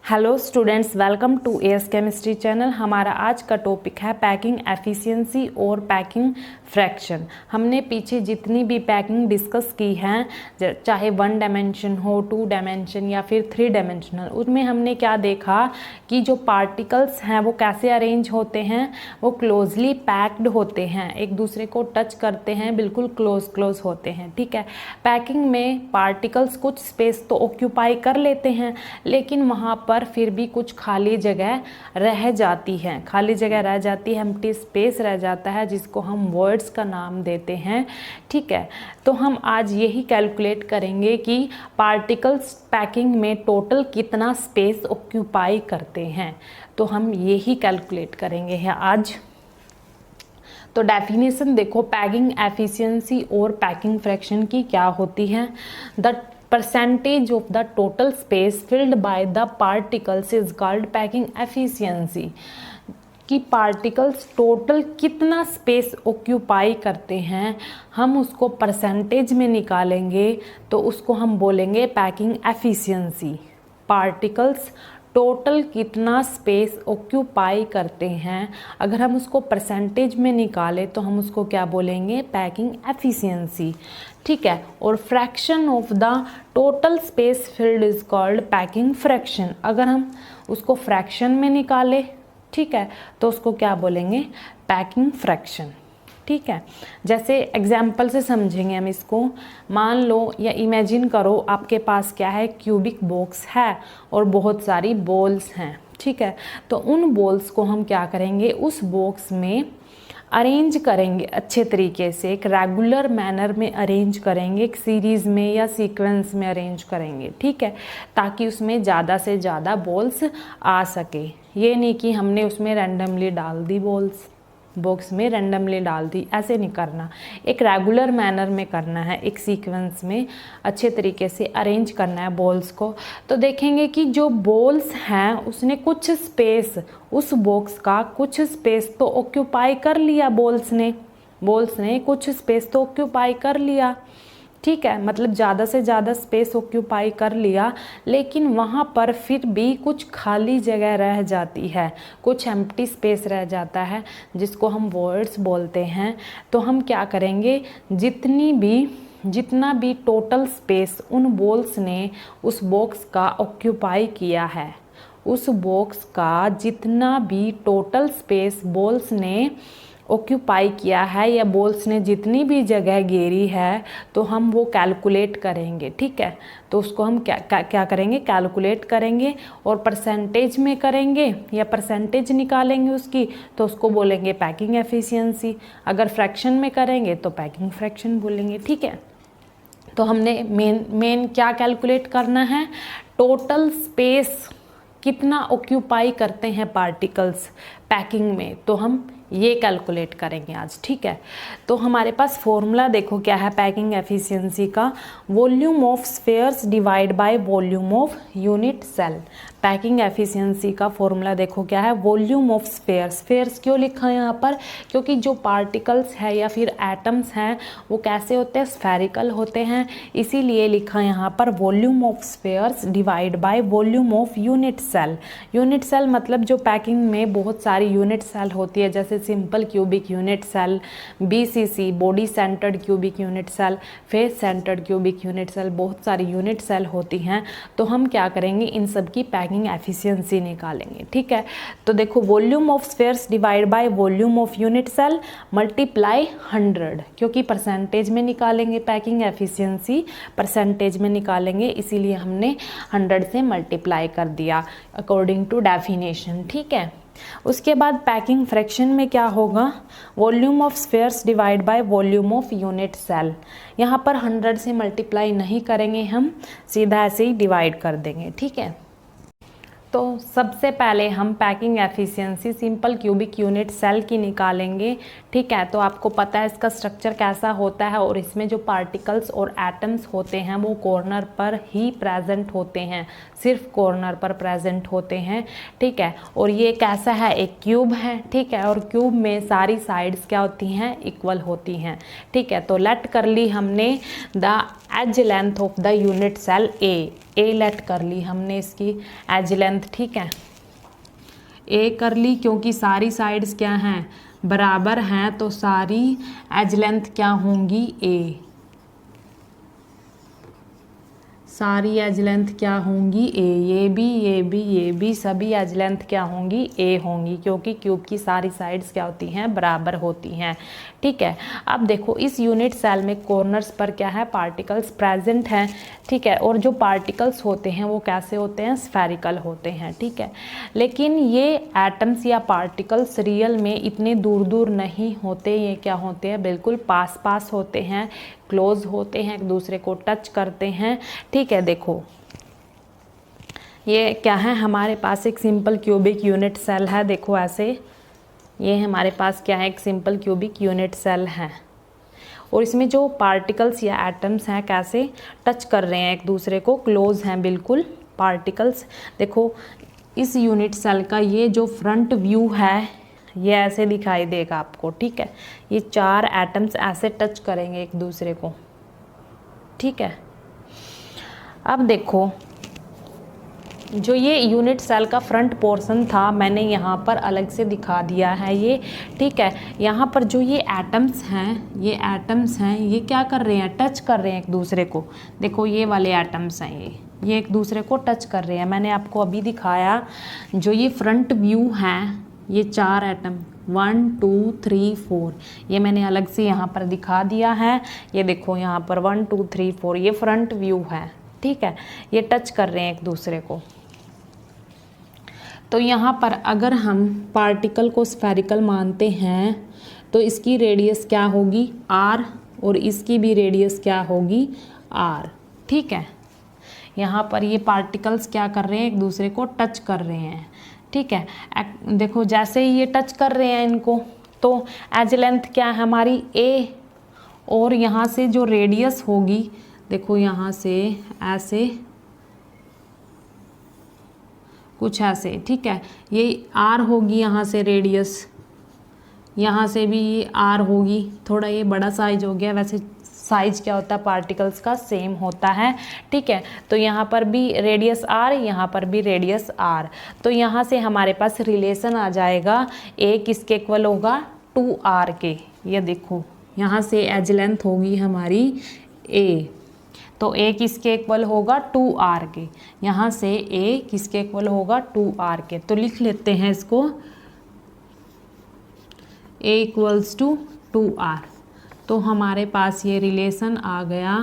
Hello students, welcome to A S chemistry channel. हमारा आज का टॉपिक है पैकिंग एफिशिएंसी और पैकिंग फ्रैक्शन। हमने पीछे जितनी भी पैकिंग डिस्कस की है, चाहे 1 डायमेंशन हो, 2 डायमेंशन या फिर 3 डायमेंशनल, उसमें हमने क्या देखा कि जो पार्टिकल्स हैं वो कैसे अरेंज होते हैं, वो क्लोजली पैक्ड होते हैं, एक दूसरे को टच करते हैं, बिल्कुल क्लोज होते हैं। ठीक है, पैकिंग में पार्टिकल्स कुछ स्पेस तो ऑक्यूपाई कर लेते हैं, लेकिन वहाँ पर फिर भी कुछ खाली जगह रह जाती है, एम्प्टी स्पेस रह जाता है, जिसको हम वर्ड्स का नाम देते हैं। ठीक है, तो हम आज यही कैलकुलेट करेंगे कि पार्टिकल्स पैकिंग में टोटल कितना स्पेस ऑक्यूपाई करते हैं, तो हम यही कैलकुलेट करेंगे आज। तो डेफिनेशन देखो, पैकिंग एफिशिएंसी और पैकिंग फ्रैक्शन की क्या होती है। The percentage of the total space filled by the particles is called packing efficiency। कि पार्टिकल्स टोटल कितना स्पेस ऑक्यूपाई करते हैं, हम उसको परसेंटेज में निकालेंगे तो उसको हम बोलेंगे पैकिंग एफिशिएंसी। पार्टिकल्स टोटल कितना स्पेस ऑक्यूपाई करते हैं, अगर हम उसको परसेंटेज में निकालें तो हम उसको क्या बोलेंगे, पैकिंग एफिशिएंसी। ठीक है, और fraction of the total space field is called packing fraction. अगर हम उसको फ्रैक्शन में निकालें, ठीक है, तो उसको क्या बोलेंगे, पैकिंग फ्रैक्शन। ठीक है, जैसे एग्जाम्पल से समझेंगे हम इसको। मान लो या इमेजिन करो, आपके पास क्या है, क्यूबिक बॉक्स है और बहुत सारी बॉल्स हैं। ठीक है, तो उन बॉल्स को हम क्या करेंगे, उस बॉक्स में अरेंज करेंगे अच्छे तरीके से, एक रेगुलर मैनर में अरेंज करेंगे, एक सीरीज़ में या सीक्वेंस में अरेंज करेंगे। ठीक है, ताकि उसमें ज़्यादा से ज़्यादा बॉल्स आ सके। ये नहीं कि हमने उसमें रैंडमली डाल दी बॉल्स, बॉक्स में रैंडमली डाल दी, ऐसे नहीं करना। एक रेगुलर मैनर में करना है, एक सीक्वेंस में अच्छे तरीके से अरेंज करना है बॉल्स को। तो देखेंगे कि जो बॉल्स हैं उसने कुछ स्पेस, उस बॉक्स का कुछ स्पेस तो ऑक्यूपाई कर लिया, बॉल्स ने कुछ स्पेस तो ऑक्यूपाई कर लिया। ठीक है, मतलब ज़्यादा से ज़्यादा स्पेस ऑक्यूपाई कर लिया, लेकिन वहाँ पर फिर भी कुछ खाली जगह रह जाती है, कुछ एम्प्टी स्पेस रह जाता है, जिसको हम वर्ड्स बोलते हैं। तो हम क्या करेंगे, जितना भी टोटल स्पेस उन बॉल्स ने उस बॉक्स का ऑक्यूपाई किया है, उस बॉक्स का जितना भी टोटल स्पेस बॉल्स ने ऑक्यूपाई किया है या बॉल्स ने जितनी भी जगह घेरी है, तो हम वो कैलकुलेट करेंगे। ठीक है, तो उसको हम क्या करेंगे, कैलकुलेट करेंगे, और परसेंटेज में करेंगे या परसेंटेज निकालेंगे उसकी, तो उसको बोलेंगे पैकिंग एफिशिएंसी। अगर फ्रैक्शन में करेंगे तो पैकिंग फ्रैक्शन बोलेंगे। ठीक है, तो हमने मेन क्या कैलकुलेट करना है, टोटल स्पेस कितना ऑक्यूपाई करते हैं पार्टिकल्स पैकिंग में, तो हम ये कैलकुलेट करेंगे आज। ठीक है, तो हमारे पास फॉर्मूला देखो क्या है पैकिंग एफिशिएंसी का, volume of spheres divide by volume of unit cell. Packing efficiency का फॉर्मूला देखो क्या है, वॉल्यूम ऑफ स्फेयर्स क्यों लिखा है यहाँ पर, क्योंकि जो पार्टिकल्स है या फिर एटम्स हैं वो कैसे होते हैं, स्फेरिकल होते हैं, इसीलिए लिखा है यहाँ पर volume of spheres divide by volume of unit cell. Unit cell मतलब जो पैकिंग में बहुत सारी यूनिट सेल होती है, जैसे simple cubic unit cell, BCC body centred cubic unit cell, face centred cubic unit cell, बहुत सारी यूनिट सेल होती हैं। तो हम क्या करेंगे, इन सब की पैकिंग एफिशिएंसी निकालेंगे। ठीक है, तो देखो volume of spheres divide by volume of unit cell multiply 100, क्योंकि परसेंटेज में निकालेंगे पैकिंग एफिशिएंसी, परसेंटेज में निकालेंगे, इसीलिए हमने 100 से मल्टीप्लाई कर दिया अकॉर्डिंग टू डेफिनेशन। ठीक है, उसके बाद पैकिंग फ्रैक्शन में क्या होगा, volume of spheres divide by volume of unit cell. यहाँ पर 100 से मल्टीप्लाई नहीं करेंगे, हम सीधा ऐसे ही डिवाइड कर देंगे। ठीक है, तो सबसे पहले हम packing efficiency simple cubic unit cell की निकालेंगे। ठीक है, तो आपको पता है इसका स्ट्रक्चर कैसा होता है, और इसमें जो पार्टिकल्स और एटम्स होते हैं वो कॉर्नर पर ही प्रेजेंट होते हैं, सिर्फ कॉर्नर पर प्रेजेंट होते हैं। ठीक है, और ये कैसा है, एक क्यूब है। ठीक है, और क्यूब में सारी साइड्स क्या होती हैं, इक्वल होती हैं। ठीक है, तो लेट कर ली हमने the edge length of the unit cell A. A let कर ली हमने इसकी एज लेंथ, ठीक है, ए कर ली क्योंकि सारी साइड्स क्या हैं, बराबर हैं, तो सारी एज लेंथ क्या होंगी, ए, सारी एज लेंथ क्या होंगी, ए, ये भी सभी एज लेंथ क्या होंगी, ए होंगी, क्योंकि क्यूब की सारी साइड्स क्या होती हैं, बराबर होती हैं, ठीक है। अब देखो इस यूनिट सेल में कॉर्नर्स पर क्या है, पार्टिकल्स प्रेजेंट हैं, ठीक है, और जो पार्टिकल्स होते हैं वो कैसे होते हैं, स्फेरिकल होते हैं, ठीक है। लेकिन ये एटम्स या पार्टिकल्स रियल में इतने दूर दूर नहीं होते, ये क्या होते हैं, बिल्कुल पास पास होते हैं, क्लोज होते हैं, एक दूसरे को टच करते हैं, ठीक है। देखो ये क्या है, हमारे पास एक सिंपल क्यूबिक यूनिट सेल है, देखो ऐसे, ये हमारे पास क्या है, एक सिंपल क्यूबिक यूनिट सेल है, और इसमें जो पार्टिकल्स या एटम्स हैं कैसे टच कर रहे हैं एक दूसरे को, क्लोज हैं बिल्कुल पार्टिकल्स। देखो इस यूनिट सेल का ये जो फ्रंट व्यू है ये ऐसे दिखाई देगा आपको, ठीक है, ये 4 एटम्स ऐसे टच करेंगे एक दूसरे को, ठीक है। अब देखो जो ये यूनिट सेल का फ्रंट पोर्शन था मैंने यहाँ पर अलग से दिखा दिया है ये, ठीक है। यहाँ पर जो ये एटम्स हैं, ये क्या कर रहे हैं, टच कर रहे हैं एक दूसरे को, देखो ये वाले एटम्स हैं, ये एक दूसरे को टच कर रहे हैं। मैंने आपको अभी दिखाया जो ये फ्रंट व्यू है, ये 4 एटम 1 2 3 4 ये मैंने अलग से यहाँ पर दिखा दिया है, ये देखो यहाँ पर 1 2 3 4 ये फ्रंट व्यू है, ठीक है, ये टच कर रहे हैं एक दूसरे को। तो यहाँ पर अगर हम पार्टिकल को स्फेरिकल मानते हैं तो इसकी रेडियस क्या होगी, आर, और इसकी भी रेडियस क्या होगी, आर, ठीक है। यहाँ पर ये पार्टिकल्स क्या कर रहे हैं, एक दूसरे को टच कर रहे हैं, ठीक है। देखो जैसे ही ये टच कर रहे हैं इनको, तो एज लेंथ क्या है हमारी, ए, और यहाँ से जो रेडियस होगी, देखो यहाँ से ऐसे कुछ ऐसे, ठीक है, ये आर होगी, यहाँ से रेडियस, यहाँ से भी ये आर होगी, थोड़ा ये बड़ा साइज हो गया, वैसे साइज क्या होता है पार्टिकल्स का, सेम होता है, ठीक है। तो यहाँ पर भी रेडियस आर, यहाँ पर भी रेडियस आर, तो यहाँ से हमारे पास रिलेशन आ जाएगा, ए किसके इक्वल होगा, 2r के। ये देखो यहाँ से एज लेंथ होगी हमारी ए, तो ए किसके इक्वल होगा, 2r के, यहाँ से ए किसके इक्वल होगा, 2r के। तो लिख लेते हैं इसको, ए इक्वल्स टू 2r। तो हमारे पास ये रिलेशन आ गया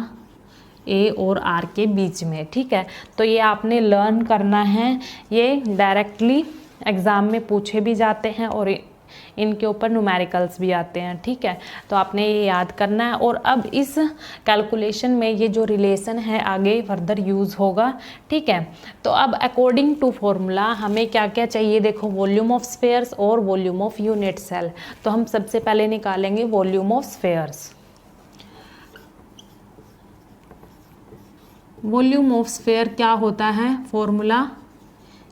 ए और आर के बीच में, ठीक है। तो ये आपने लर्न करना है, ये डायरेक्टली एग्ज़ाम में पूछे भी जाते हैं और इनके ऊपर न्यूमेरिकल्स भी आते हैं, ठीक है। तो आपने ये याद करना है, और अब इस कैलकुलेशन में ये जो रिलेशन है आगे फर्दर यूज़ होगा, ठीक है। तो अब अकॉर्डिंग टू फॉर्मूला हमें क्या क्या चाहिए, देखो वॉल्यूम ऑफ स्फेयर्स और वॉल्यूम ऑफ यूनिट सेल। तो हम सबसे पहले निकालेंगे volume of spheres. Volume of sphere क्या होता है, फॉर्मूला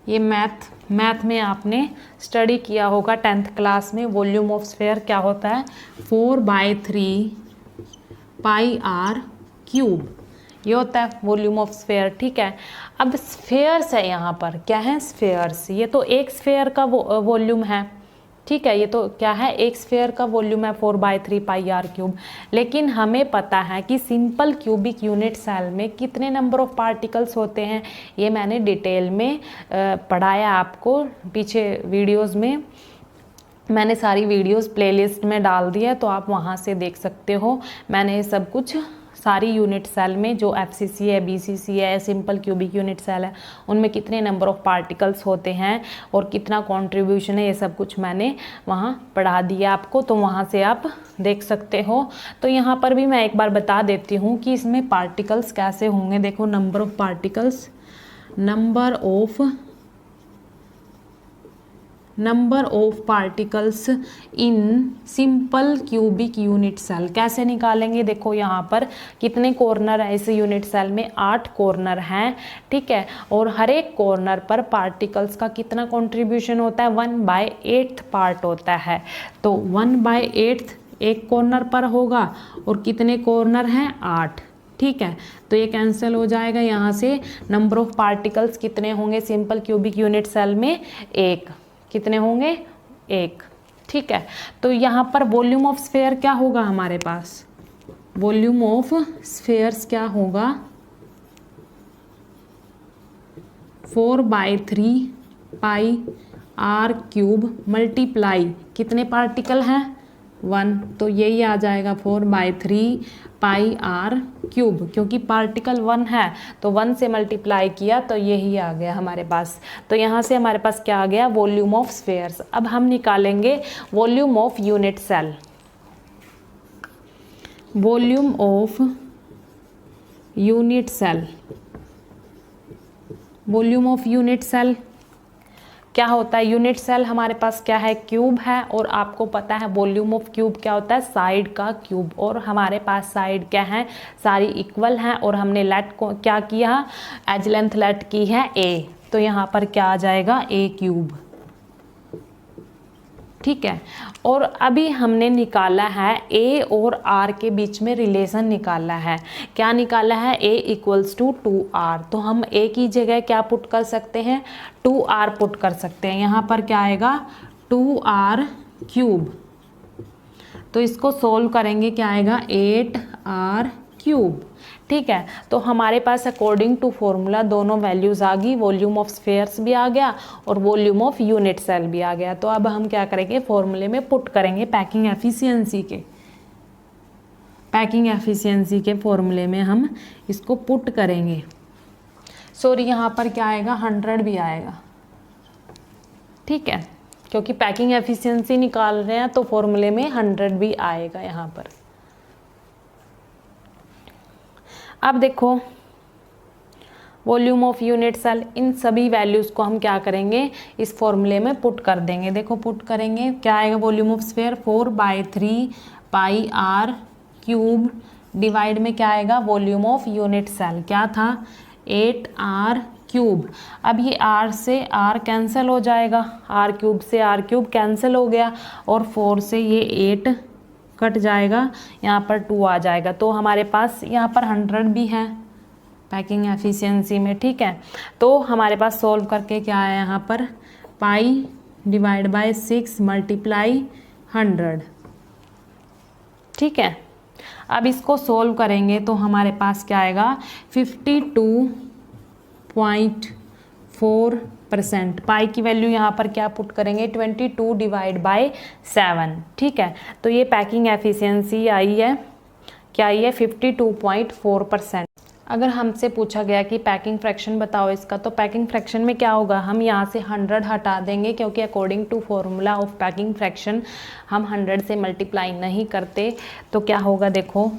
ये मैथ में आपने स्टडी किया होगा 10th क्लास में। वॉल्यूम ऑफ स्फेयर क्या होता है, 4/3 πr³, ये होता है वॉल्यूम ऑफ स्फेयर, ठीक है। अब स्फेयर्स है, यहाँ पर क्या है, स्फेयर्स, ये तो एक स्फेयर का वॉल्यूम है, ठीक है, ये तो क्या है, एक स्फेयर का वॉल्यूम है 4/3 πr³। लेकिन हमें पता है कि सिंपल क्यूबिक यूनिट सेल में कितने नंबर ऑफ पार्टिकल्स होते हैं, ये मैंने डिटेल में पढ़ाया आपको पीछे वीडियोस में, मैंने सारी वीडियोस प्लेलिस्ट में डाल दी है, तो आप वहाँ से देख सकते हो। मैंने सब कुछ सारी यूनिट सेल में जो एफसीसी है, बीसीसी है, सिंपल क्यूबिक यूनिट सेल है, उनमें कितने नंबर ऑफ पार्टिकल्स होते हैं और कितना कंट्रीब्यूशन है, ये सब कुछ मैंने वहाँ पढ़ा दिया आपको, तो वहाँ से आप देख सकते हो। तो यहाँ पर भी मैं एक बार बता देती हूँ कि इसमें पार्टिकल्स कैसे होंगे। देखो number of particles, number of particles in simple cubic unit cell कैसे निकालेंगे। देखो यहाँ पर कितने कॉर्नर है इस यूनिट सेल में, 8 कॉर्नर हैं, ठीक है। और हर एक कॉर्नर पर पार्टिकल्स का कितना कंट्रीब्यूशन होता है, 1/8 पार्ट होता है। तो 1/8 एक कॉर्नर पर होगा, और कितने कॉर्नर हैं, 8, ठीक है, तो ये कैंसिल हो जाएगा। यहाँ से नंबर ऑफ पार्टिकल्स कितने होंगे सिंपल क्यूबिक यूनिट सेल में? 1। कितने होंगे? 1। ठीक है, तो यहाँ पर वॉल्यूम ऑफ स्फेयर क्या होगा हमारे पास? वॉल्यूम ऑफ स्फेयर्स क्या होगा? 4/3 पाई आर क्यूब मल्टीप्लाई कितने पार्टिकल हैं? 1। तो यही आ जाएगा 4/3 पाई आर क्यूब, क्योंकि पार्टिकल 1 है तो 1 से मल्टीप्लाई किया तो यही आ गया हमारे पास। तो यहाँ से हमारे पास क्या आ गया? Volume of spheres. अब हम निकालेंगे volume of unit cell. Volume of unit cell, volume of unit cell क्या होता है? यूनिट सेल हमारे पास क्या है? क्यूब है, और आपको पता है वॉल्यूम ऑफ क्यूब क्या होता है? साइड का क्यूब। और हमारे पास साइड क्या है? सारी इक्वल हैं, और हमने लेट को क्या किया? एज लेंथ लेट की है ए, तो यहाँ पर क्या आ जाएगा? ए क्यूब। ठीक है, और अभी हमने निकाला है ए और आर के बीच में रिलेशन निकाला है। क्या निकाला है? ए इक्वल्स टू 2r। तो हम ए की जगह क्या पुट कर सकते हैं? 2r पुट कर सकते हैं। यहाँ पर क्या आएगा? 2r cube. तो इसको सोल्व करेंगे, क्या आएगा? 8r cube. ठीक है, तो हमारे पास अकॉर्डिंग टू फॉर्मूला दोनों वैल्यूज आ गई। वॉल्यूम ऑफ स्फेयर्स भी आ गया और वॉल्यूम ऑफ यूनिट सेल भी आ गया। तो अब हम क्या करेंगे? फॉर्मूले में पुट करेंगे पैकिंग एफिशिएंसी के। पैकिंग एफिशिएंसी के फॉर्मूले में हम इसको पुट करेंगे। सॉरी, यहाँ पर क्या आएगा? 100 भी आएगा। ठीक है, क्योंकि पैकिंग एफिशिएंसी निकाल रहे हैं तो फॉर्मूले में 100 भी आएगा यहाँ पर। अब देखो वॉल्यूम ऑफ यूनिट सेल, इन सभी वैल्यूज़ को हम क्या करेंगे? इस फॉर्मूले में पुट कर देंगे। देखो पुट करेंगे, क्या आएगा? Volume of sphere 4/3 pi R cube divide में क्या आएगा? वॉल्यूम ऑफ यूनिट सेल क्या था? 8r cube. अब ये r से r कैंसिल हो जाएगा, r क्यूब से r क्यूब कैंसिल हो गया, और 4 से ये 8 कट जाएगा, यहाँ पर 2 आ जाएगा। तो हमारे पास यहाँ पर 100 भी है पैकिंग एफिशिएंसी में। ठीक है, तो हमारे पास सोल्व करके क्या है? यहाँ पर पाई डिवाइड बाय 6 मल्टीप्लाई 100। ठीक है, अब इसको सोल्व करेंगे तो हमारे पास क्या आएगा? 52.4%। पाई की वैल्यू यहाँ पर क्या पुट करेंगे? 22 डिवाइड बाय 7। ठीक है, तो ये पैकिंग एफिशिएंसी आई है, क्या आई है? 52.4%। अगर हमसे पूछा गया कि पैकिंग फ्रैक्शन बताओ इसका, तो पैकिंग फ्रैक्शन में क्या होगा? हम यहाँ से 100 हटा देंगे, क्योंकि according to formula of packing fraction हम 100 से मल्टीप्लाई नहीं करते। तो क्या होगा? देखो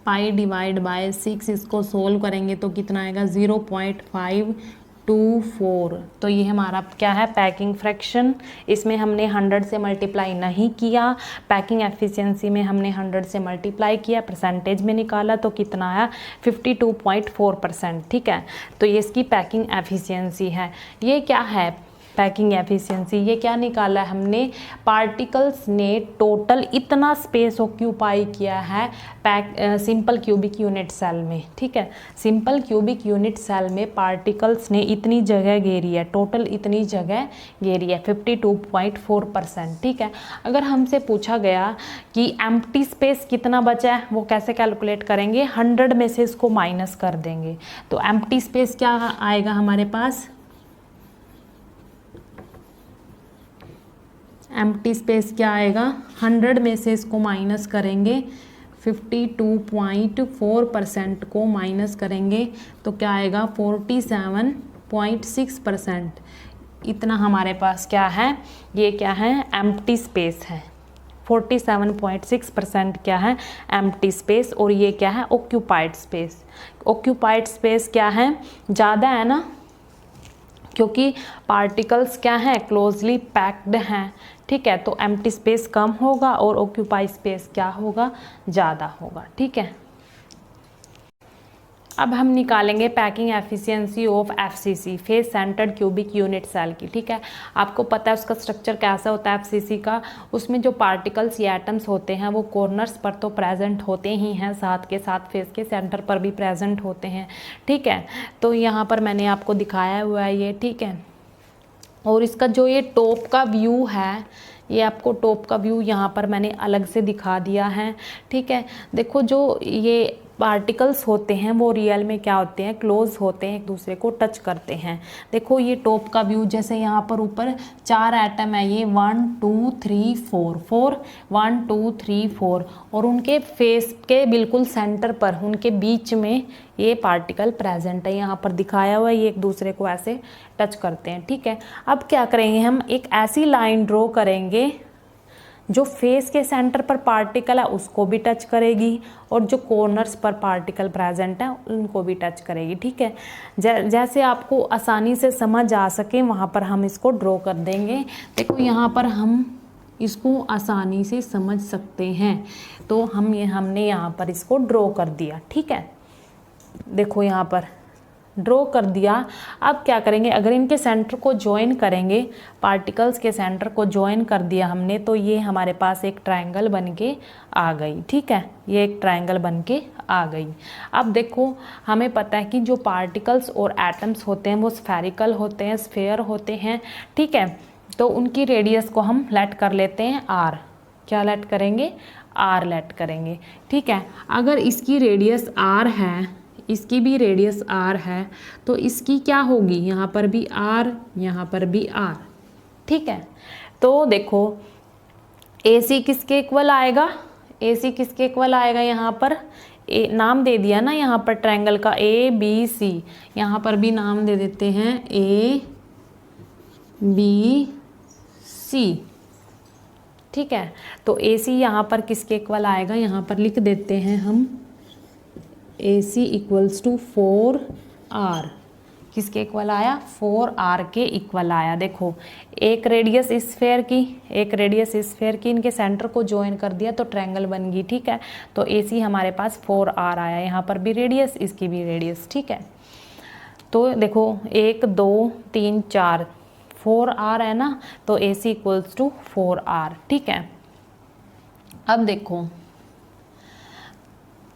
पाई डिवाइड बाय 6, इसको सोल्व करेंगे तो कितना आएगा? 0.524। तो ये हमारा क्या है? Packing fraction. इसमें हमने 100 से मल्टीप्लाई नहीं किया, पैकिंग एफिशिएंसी में हमने 100 से मल्टीप्लाई किया, परसेंटेज में निकाला तो कितना आया? 52.4%। ठीक है, तो ये इसकी पैकिंग एफिशिएंसी है। ये क्या है? Packing efficiency. ये क्या निकाला हमने? पार्टिकल्स ने टोटल इतना स्पेस ऑक्यूपाई किया है सिंपल क्यूबिक यूनिट सेल में। ठीक है, सिंपल क्यूबिक यूनिट सेल में पार्टिकल्स ने इतनी जगह घेरी है, टोटल इतनी जगह घेरी है, 52.4%। ठीक है, अगर हमसे पूछा गया कि एम्प्टी स्पेस कितना बचा है, वो कैसे कैलकुलेट करेंगे? 100 में से इसको माइनस कर देंगे, तो एम्प्टी स्पेस क्या आएगा हमारे पास? एम्प्टी स्पेस क्या आएगा? 100 में से इसको माइनस करेंगे, 52.4% को माइनस करेंगे तो क्या आएगा? 47.6%। इतना हमारे पास क्या है? ये क्या है? एम्प्टी स्पेस है। 47.6% क्या है? Empty space. और ये क्या है? Occupied space. ऑक्यूपाइड स्पेस क्या है? ज़्यादा है ना, क्योंकि पार्टिकल्स क्या हैं? क्लोजली पैक्ड हैं। ठीक है, तो एम्प्टी स्पेस कम होगा और ऑक्यूपाई स्पेस क्या होगा? ज़्यादा होगा। ठीक है, अब हम निकालेंगे packing efficiency of F C C, face centred cubic unit cell की। ठीक है, आपको पता है उसका स्ट्रक्चर कैसा होता है एफसीसी का। उसमें जो पार्टिकल्स या एटम्स होते हैं वो कॉर्नर्स पर तो प्रेजेंट होते ही हैं, साथ के साथ फेस के सेंटर पर भी प्रेजेंट होते हैं। ठीक है, तो यहाँ पर मैंने आपको दिखाया हुआ है ये। ठीक है, और इसका जो ये टॉप का व्यू है, ये आपको टॉप का व्यू यहाँ पर मैंने अलग से दिखा दिया है। ठीक है, देखो जो ये पार्टिकल्स होते हैं वो रियल में क्या होते हैं, क्लोज होते हैं, एक दूसरे को टच करते हैं। देखो ये टॉप का व्यू, जैसे यहाँ पर ऊपर 4 एटम है, ये 1 2 3 4 4 1 2 3 4, और उनके फेस के बिल्कुल सेंटर पर, उनके बीच में ये पार्टिकल प्रेजेंट है, यहाँ पर दिखाया हुआ है। ये एक दूसरे को ऐसे टच करते हैं। ठीक है, अब क्या करेंगे, हम एक ऐसी लाइन ड्रॉ करेंगे जो फेस के सेंटर पर पार्टिकल है उसको भी टच करेगी, और जो कॉर्नर्स पर पार्टिकल प्रेजेंट है उनको भी टच करेगी। ठीक है, जैसे आपको आसानी से समझ आ सके वहाँ पर हम इसको ड्रॉ कर देंगे। देखो यहाँ पर हम इसको आसानी से समझ सकते हैं, तो हमने यहाँ पर इसको ड्रॉ कर दिया। ठीक है, देखो यहाँ पर ड्रॉ कर दिया। अब क्या करेंगे, अगर इनके सेंटर को ज्वाइन करेंगे, पार्टिकल्स के सेंटर को ज्वाइन कर दिया हमने, तो ये हमारे पास एक ट्रायंगल बन के आ गई। ठीक है, ये एक ट्रायंगल बन के आ गई। अब देखो हमें पता है कि जो पार्टिकल्स और एटम्स होते हैं वो स्फेरिकल होते हैं, स्फेयर होते हैं। ठीक है, तो उनकी रेडियस को हम लेट कर लेते हैं आर। क्या लेट करेंगे, आर लेट करेंगे। ठीक है, अगर इसकी रेडियस आर है, इसकी भी रेडियस आर है, तो इसकी क्या होगी, यहाँ पर भी आर, यहाँ पर भी आर। ठीक है, तो देखो AC किसके इक्वल आएगा, AC किसके इक्वल आएगा, यहाँ पर नाम दे दिया ना यहाँ पर ट्रायंगल का ABC, यहाँ पर भी नाम दे देते हैं ABC। ठीक है, तो AC यहाँ पर किसके इक्वल आएगा, यहाँ पर लिख देते हैं हम AC इक्वल्स टू 4R। किसके इक्वल आया, 4R के इक्वल आया। देखो एक रेडियस स्फेयर की, एक रेडियस स्फेयर की, इनके सेंटर को ज्वाइन कर दिया तो ट्रायंगल बन गई। ठीक है, तो AC हमारे पास 4R आया, यहाँ पर भी रेडियस, इसकी भी रेडियस। ठीक है, तो देखो 1 2 3 4 4R है ना, तो AC इक्वल्स टू 4R। ठीक है, अब देखो,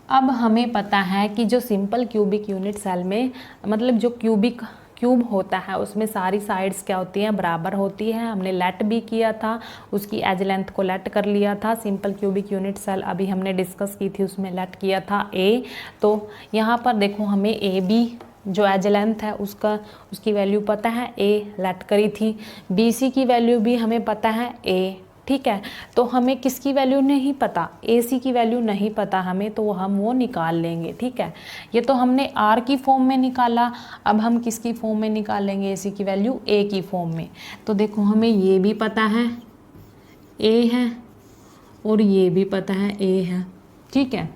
अब हमें पता है कि जो सिंपल क्यूबिक यूनिट सेल में, मतलब जो क्यूब होता है उसमें सारी साइड्स क्या होती हैं, बराबर होती है। हमने लेट भी किया था, उसकी एज लेंथ को लेट कर लिया था। सिंपल क्यूबिक यूनिट सेल अभी हमने डिस्कस की थी, उसमें लेट किया था A। तो यहाँ पर देखो हमें AB जो एज लेंथ है उसकी वैल्यू पता है, A लेट करी थी। BC की वैल्यू भी हमें पता है A। ठीक है, तो हमें किसकी वैल्यू नहीं पता, AC की वैल्यू नहीं पता हमें, तो हम वो निकाल लेंगे। ठीक है, ये तो हमने R की फॉर्म में निकाला, अब हम किसकी फॉर्म में निकालेंगे AC की वैल्यू, A की फॉर्म में। तो देखो हमें ये भी पता है A है, और ये भी पता है A है। ठीक है,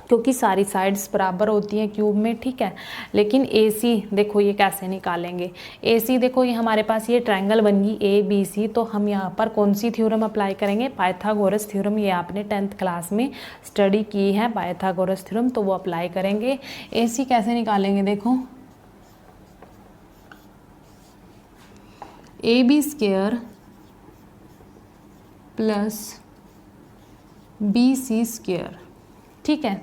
क्योंकि सारी साइड्स बराबर होती हैं क्यूब में। ठीक है, लेकिन AC देखो ये कैसे निकालेंगे, AC देखो ये हमारे पास ये ट्रायंगल बन गई ABC, तो हम यहाँ पर कौन सी थ्योरम अप्लाई करेंगे, पाइथागोरस थ्योरम। ये आपने 10th क्लास में स्टडी की है पाइथागोरस थ्योरम, तो वो अप्लाई करेंगे। AC कैसे निकालेंगे, देखो AB square plus BC square. ठीक है,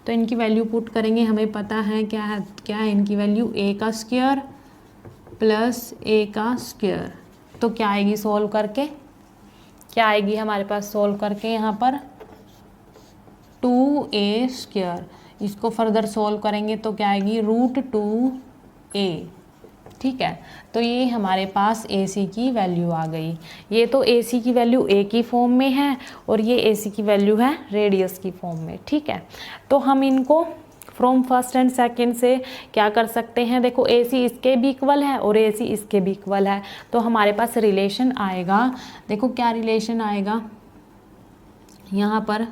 तो इनकी वैल्यू पुट करेंगे, हमें पता है क्या है इनकी वैल्यू, A का स्क्वायर प्लस A का स्क्वायर। तो क्या आएगी सॉल्व करके, क्या आएगी हमारे पास सॉल्व करके, यहाँ पर 2A स्क्वायर। इसको फर्दर सॉल्व करेंगे तो क्या आएगी, √2A। ठीक है, तो ये हमारे पास AC की वैल्यू आ गई। ये तो AC की वैल्यू A की फॉर्म में है, और ये AC की वैल्यू है रेडियस की फॉर्म में। ठीक है, तो हम इनको फ्रॉम फर्स्ट एंड सेकंड से क्या कर सकते हैं, देखो AC इसके भी इक्वल है और AC इसके भी इक्वल है, तो हमारे पास रिलेशन आएगा। देखो क्या रिलेशन आएगा, यहाँ पर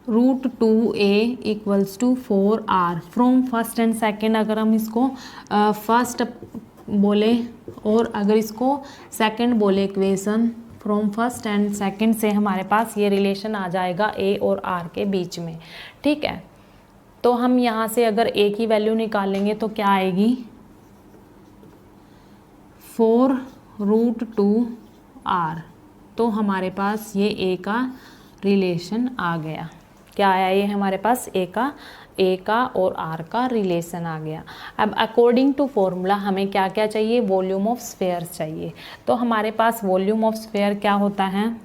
√2A equals to 4R। From first and second अगर हम इसको फर्स्ट बोले और अगर इसको सेकंड बोले equation, from first and second से हमारे पास ये रिलेशन आ जाएगा A और R के बीच में। ठीक है, तो हम यहाँ से अगर a की वैल्यू निकालेंगे तो क्या आएगी, 4√2r। तो हमारे पास ये a का रिलेशन आ गया। क्या आया, ये हमारे पास a का और r का रिलेशन आ गया। अब अकॉर्डिंग टू फॉर्मूला हमें क्या क्या चाहिए, वॉल्यूम ऑफ स्फीयर्स चाहिए। तो हमारे पास वॉल्यूम ऑफ स्फीयर क्या होता है,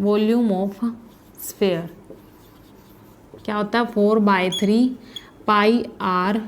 वॉल्यूम ऑफ स्फीयर क्या होता है, 4/3 पाई r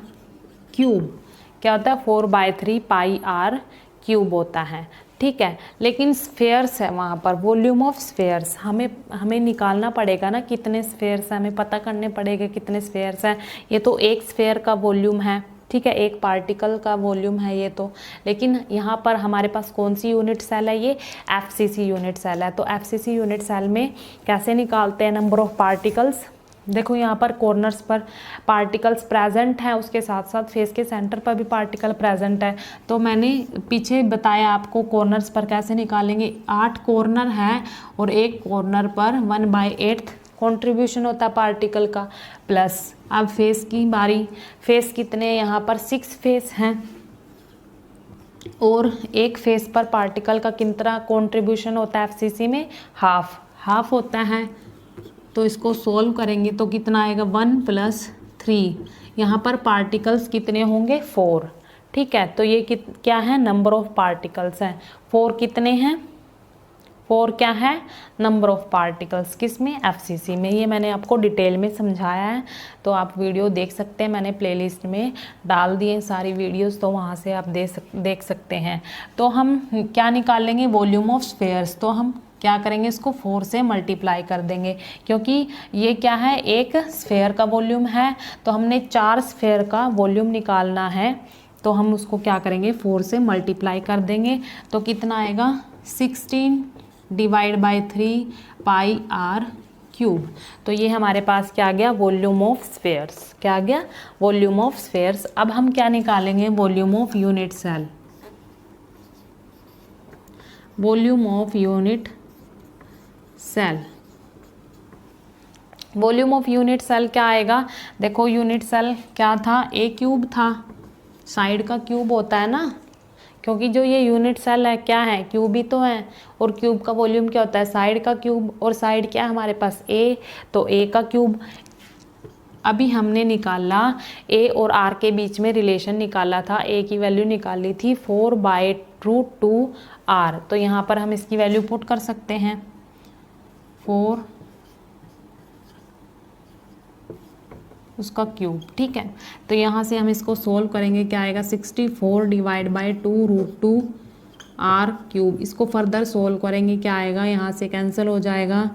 क्यूब। क्या होता है, 4/3 पाई r क्यूब होता है। ठीक है, लेकिन स्फेयर्स है वहाँ पर, वॉल्यूम ऑफ स्फेयर्स हमें निकालना पड़ेगा ना, कितने स्फेयर्स हैं हमें पता करने पड़ेगा कितने स्फेयर्स हैं। ये तो एक स्फेयर का वॉल्यूम है, ठीक है, एक पार्टिकल का वॉल्यूम है ये तो। लेकिन यहाँ पर हमारे पास कौन सी यूनिट सेल है, ये एफसीसी यूनिट सेल है। तो एफसीसी यूनिट सेल में कैसे निकालते हैं नंबर ऑफ पार्टिकल्स, देखो यहाँ पर कॉर्नर्स पर पार्टिकल्स प्रेजेंट हैं, उसके साथ साथ फेस के सेंटर पर भी पार्टिकल प्रेजेंट है। तो मैंने पीछे बताया आपको कॉर्नर्स पर कैसे निकालेंगे, 8 कॉर्नर है और एक कॉर्नर पर 1/8 कंट्रीब्यूशन होता है पार्टिकल का, प्लस अब फेस की बारी, फेस कितने यहाँ पर 6 फेस हैं और एक फेस पर पार्टिकल का कितना कंट्रीब्यूशन होता है एफसीसी में, हाफ होता है। तो इसको सोल्व करेंगे तो कितना आएगा, 1 + 3। यहाँ पर पार्टिकल्स कितने होंगे, 4। ठीक है, तो ये क्या है, नंबर ऑफ पार्टिकल्स हैं। 4 कितने हैं, 4 क्या है, नंबर ऑफ पार्टिकल्स, किस में, एफसीसी में। ये मैंने आपको डिटेल में समझाया है, तो आप वीडियो देख सकते हैं, मैंने प्लेलिस्ट में डाल दिए सारी वीडियोस, तो वहाँ से आप देख सकते हैं। तो हम क्या निकालेंगे, वॉल्यूम ऑफ स्फीयर्स। तो हम क्या करेंगे, इसको 4 से मल्टीप्लाई कर देंगे, क्योंकि ये क्या है, एक स्फेयर का वॉल्यूम है, तो हमने 4 स्फेयर का वॉल्यूम निकालना है। तो हम उसको क्या करेंगे, 4 से मल्टीप्लाई कर देंगे। तो कितना आएगा, 16/3 पाई r क्यूब। तो ये हमारे पास क्या आ गया, वॉल्यूम ऑफ स्फेयर्स। क्या आ गया, वॉल्यूम ऑफ स्फेयर्स। अब हम क्या निकालेंगे, volume of unit cell. Volume of unit cell, volume of unit cell क्या आएगा, देखो यूनिट सेल क्या था, a क्यूब था, साइड का क्यूब होता है ना, क्योंकि जो ये यूनिट सेल है क्या है, क्यूब ही तो है, और क्यूब का वॉल्यूम क्या होता है, साइड का क्यूब, और साइड क्या है हमारे पास, a, तो a का क्यूब। अभी हमने निकाला a और r के बीच में रिलेशन निकाला था, a की वैल्यू निकाली थी 4/√2r। तो यहाँ पर हम इसकी वैल्यू पुट कर सकते हैं, 4 उसका क्यूब। ठीक है, तो यहाँ से हम इसको सोल्व करेंगे, क्या आएगा, 64/2√2r क्यूब। इसको फर्दर सोल्व करेंगे, क्या आएगा, यहाँ से कैंसिल हो जाएगा,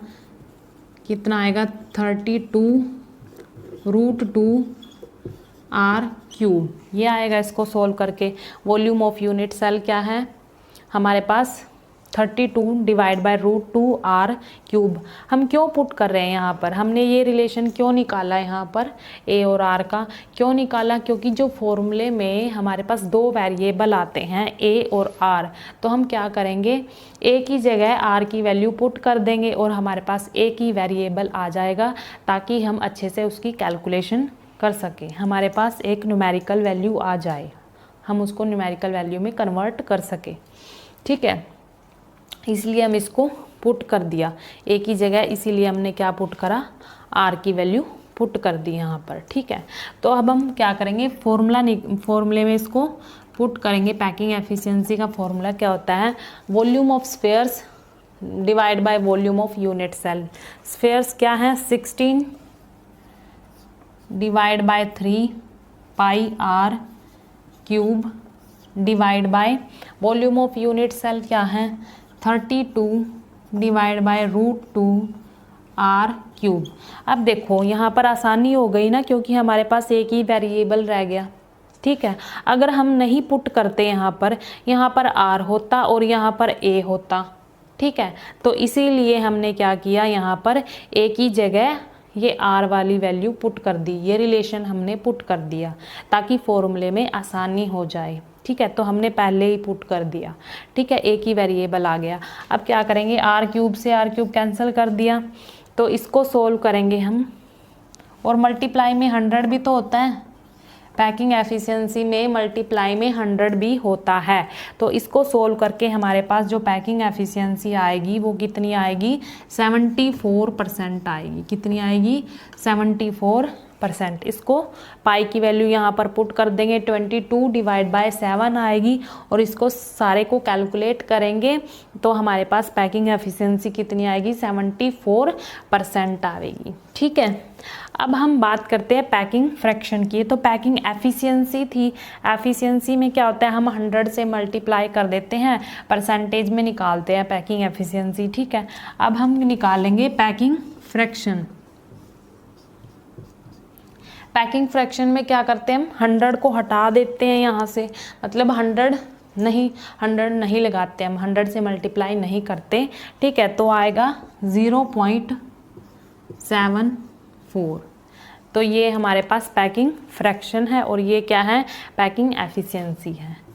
कितना आएगा, 32√2r क्यूब। ये आएगा इसको सोल्व करके। वॉल्यूम ऑफ यूनिट सेल क्या है हमारे पास, 32/√2r क्यूब। हम क्यों पुट कर रहे हैं यहाँ पर, हमने ये रिलेशन क्यों निकाला यहाँ पर, a और r का क्यों निकाला, क्योंकि जो फॉर्मूले में हमारे पास 2 वेरिएबल आते हैं a और r, तो हम क्या करेंगे, a की जगह r की वैल्यू पुट कर देंगे और हमारे पास a की वेरिएबल आ जाएगा, ताकि हम अच्छे से उसकी कैलकुलेशन कर सकें, हमारे पास एक न्यूमेरिकल वैल्यू आ जाए, हम उसको न्यूमेरिकल वैल्यू में कन्वर्ट कर सकें। ठीक है, इसलिए हम इसको पुट कर दिया a की जगह, इसीलिए हमने क्या पुट करा, r की वैल्यू पुट कर दी यहाँ पर। ठीक है, तो अब हम क्या करेंगे, फॉर्मूले में इसको पुट करेंगे। पैकिंग एफिशिएंसी का फॉर्मूला क्या होता है, volume of spheres divide by volume of unit cell. Spheres क्या है, 16/3 pi r cube divide by volume of unit cell क्या है, 32/√2r क्यूब। अब देखो यहाँ पर आसानी हो गई ना, क्योंकि हमारे पास एक ही वेरिएबल रह गया। ठीक है, अगर हम नहीं पुट करते यहाँ पर r होता और यहाँ पर a होता। ठीक है, तो इसीलिए हमने क्या किया, यहाँ पर a की जगह ये r वाली वैल्यू पुट कर दी, ये रिलेशन हमने पुट कर दिया ताकि फॉर्मूले में आसानी हो जाए। ठीक है, तो हमने पहले ही पुट कर दिया। ठीक है, एक ही वेरिएबल आ गया। अब क्या करेंगे, r क्यूब से r क्यूब कैंसिल कर दिया, तो इसको सोल्व करेंगे हम, और मल्टीप्लाई में 100 भी तो होता है, पैकिंग एफिशिएंसी में मल्टीप्लाई में 100 भी होता है। तो इसको सोल्व करके हमारे पास जो पैकिंग एफिशिएंसी आएगी वो कितनी आएगी, 74% आएगी। कितनी आएगी, 74%। इसको पाई की वैल्यू यहाँ पर पुट कर देंगे, 22 डिवाइड बाय 7 आएगी, और इसको सारे को कैलकुलेट करेंगे तो हमारे पास पैकिंग एफिशिएंसी कितनी आएगी, 74% आएगी। ठीक है, अब हम बात करते हैं पैकिंग फ्रैक्शन की। तो पैकिंग एफिशिएंसी थी, एफिशिएंसी में क्या होता है, हम 100 से मल्टीप्लाई कर देते हैं, परसेंटेज में निकालते हैं पैकिंग एफिशिएंसी। ठीक है, अब हम निकालेंगे पैकिंग फ्रैक्शन। पैकिंग फ्रैक्शन में क्या करते हैं, हम 100 को हटा देते हैं यहाँ से, मतलब 100 नहीं लगाते, हम 100 से मल्टीप्लाई नहीं करते। ठीक है, तो आएगा 0.74। तो ये हमारे पास पैकिंग फ्रैक्शन है, और ये क्या है, पैकिंग एफिशिएंसी है।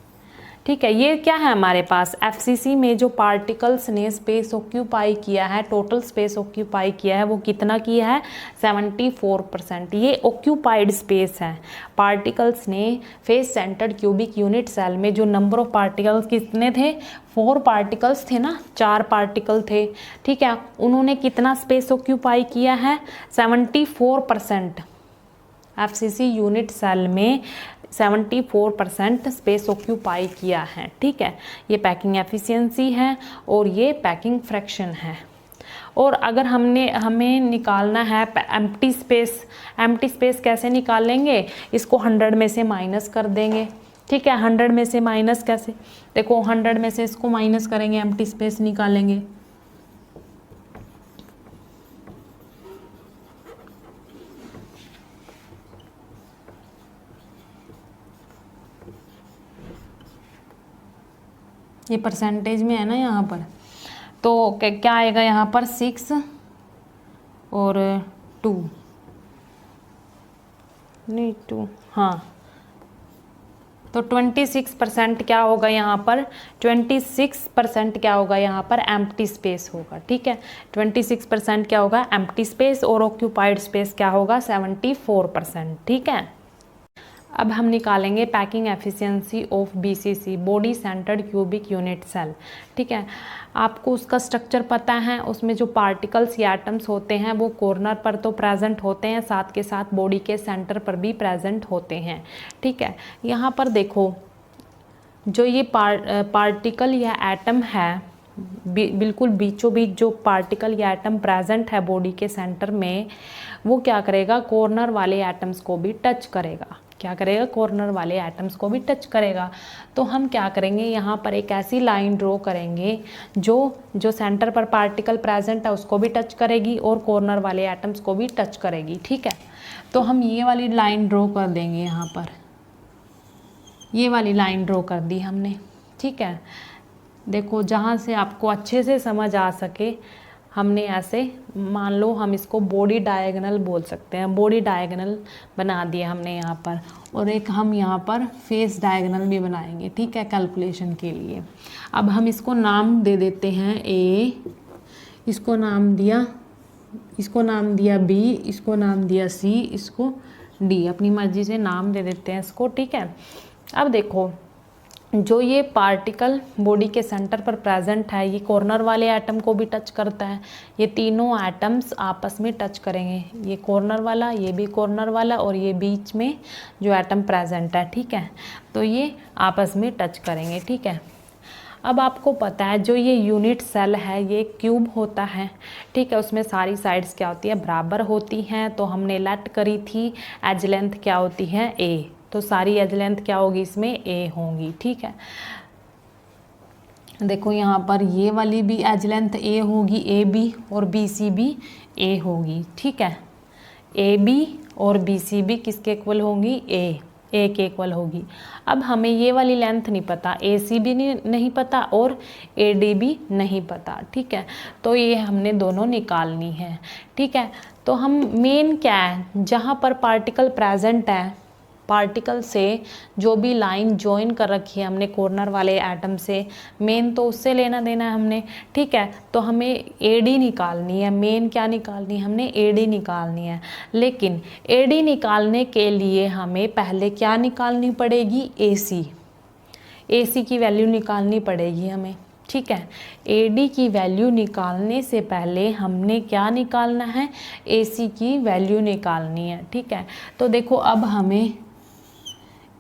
ठीक है, ये क्या है हमारे पास, एफसीसी में जो पार्टिकल्स ने स्पेस ऑक्यूपाई किया है, टोटल स्पेस ऑक्यूपाई किया है, वो कितना किया है, 74%। ये ऑक्यूपाइड स्पेस है। पार्टिकल्स ने face centred cubic unit cell में जो नंबर ऑफ पार्टिकल्स कितने थे, 4 पार्टिकल्स थे ना, 4 पार्टिकल थे। ठीक है, उन्होंने कितना स्पेस ऑक्यूपाई किया है, 74%। एफसीसी यूनिट सेल में 74% स्पेस ऑक्यूपाई किया है। ठीक है, ये पैकिंग एफिशिएंसी है और ये पैकिंग फ्रैक्शन है। और अगर हमें निकालना है एम्प्टी स्पेस कैसे निकालेंगे, इसको 100 में से माइनस कर देंगे। ठीक है, 100 में से माइनस कैसे, देखो 100 में से इसको माइनस करेंगे, एम्प्टी स्पेस निकालेंगे। ये परसेंटेज में है ना यहाँ पर, तो क्या आएगा यहाँ पर, 6 और 2 नहीं 2, हाँ, तो 26% क्या होगा यहाँ पर, 26% क्या होगा यहाँ पर, एम्प्टी स्पेस होगा। ठीक है, 26% क्या होगा, एम्प्टी स्पेस, और ऑक्यूपाइड स्पेस क्या होगा, 74%। ठीक है, अब हम निकालेंगे packing efficiency of B C C, body centred cubic unit cell. ठीक है, आपको उसका स्ट्रक्चर पता है, उसमें जो पार्टिकल्स या एटम्स होते हैं वो कॉर्नर पर तो प्रेजेंट होते हैं, साथ के साथ बॉडी के सेंटर पर भी प्रेजेंट होते हैं। ठीक है, यहाँ पर देखो जो ये पार्टिकल या एटम है, बिल्कुल बीचों बीच जो पार्टिकल या एटम प्रेजेंट है बॉडी के सेंटर में, वो क्या करेगा, कॉर्नर वाले एटम्स को भी टच करेगा। क्या करेगा, कॉर्नर वाले एटम्स को भी टच करेगा। तो हम क्या करेंगे, यहाँ पर एक ऐसी लाइन ड्रॉ करेंगे जो सेंटर पर पार्टिकल प्रेजेंट है उसको भी टच करेगी और कॉर्नर वाले एटम्स को भी टच करेगी। ठीक है, तो हम ये वाली लाइन ड्रॉ कर देंगे यहाँ पर, ये वाली लाइन ड्रॉ कर दी हमने। ठीक है, देखो जहाँ से आपको अच्छे से समझ आ सके, हमने ऐसे मान लो हम इसको बॉडी डायगोनल बोल सकते हैं, बॉडी डायगोनल बना दिया हमने यहाँ पर, और एक हम यहाँ पर फेस डायगोनल भी बनाएंगे। ठीक है, कैलकुलेशन के लिए। अब हम इसको नाम दे देते हैं ए, इसको नाम दिया बी, इसको नाम दिया सी, इसको डी, अपनी मर्जी से नाम दे देते हैं इसको। ठीक है, अब देखो जो ये पार्टिकल बॉडी के सेंटर पर प्रेजेंट है, ये कॉर्नर वाले एटम को भी टच करता है। ये तीनों एटम्स आपस में टच करेंगे, ये कॉर्नर वाला, ये भी कॉर्नर वाला, और ये बीच में जो एटम प्रेजेंट है। ठीक है, तो ये आपस में टच करेंगे। ठीक है, अब आपको पता है जो ये यूनिट सेल है ये क्यूब होता है। ठीक है, उसमें सारी साइड्स क्या होती है, बराबर होती हैं। तो हमने लेट करी थी एज लेंथ क्या होती है, ए, तो सारी एज लेंथ क्या होगी, इसमें ए होंगी। ठीक है, देखो यहाँ पर ये वाली भी एज लेंथ ए होगी, ए बी, और बी सी भी ए होगी। ठीक है, ए बी और बी सी भी किसके इक्वल होंगी, ए के इक्वल होगी। अब हमें ये वाली लेंथ नहीं पता, ए सी भी नहीं पता और ए डी भी नहीं पता। ठीक है, तो ये हमने दोनों निकालनी है। ठीक है, तो हम मेन क्या है, जहाँ पर पार्टिकल प्रेजेंट है, पार्टिकल से जो भी लाइन ज्वाइन कर रखी है हमने कॉर्नर वाले एटम से, मेन तो उससे लेना देना है हमने, ठीक है। तो हमें एडी निकालनी है, मेन क्या निकालनी है हमने, एडी निकालनी है। लेकिन एडी निकालने के लिए हमें पहले क्या निकालनी पड़ेगी, एसी, एसी की वैल्यू निकालनी पड़ेगी हमें, ठीक है। एडी की वैल्यू निकालने से पहले हमने क्या निकालना है, एसी की वैल्यू निकालनी है, ठीक है। तो देखो अब हमें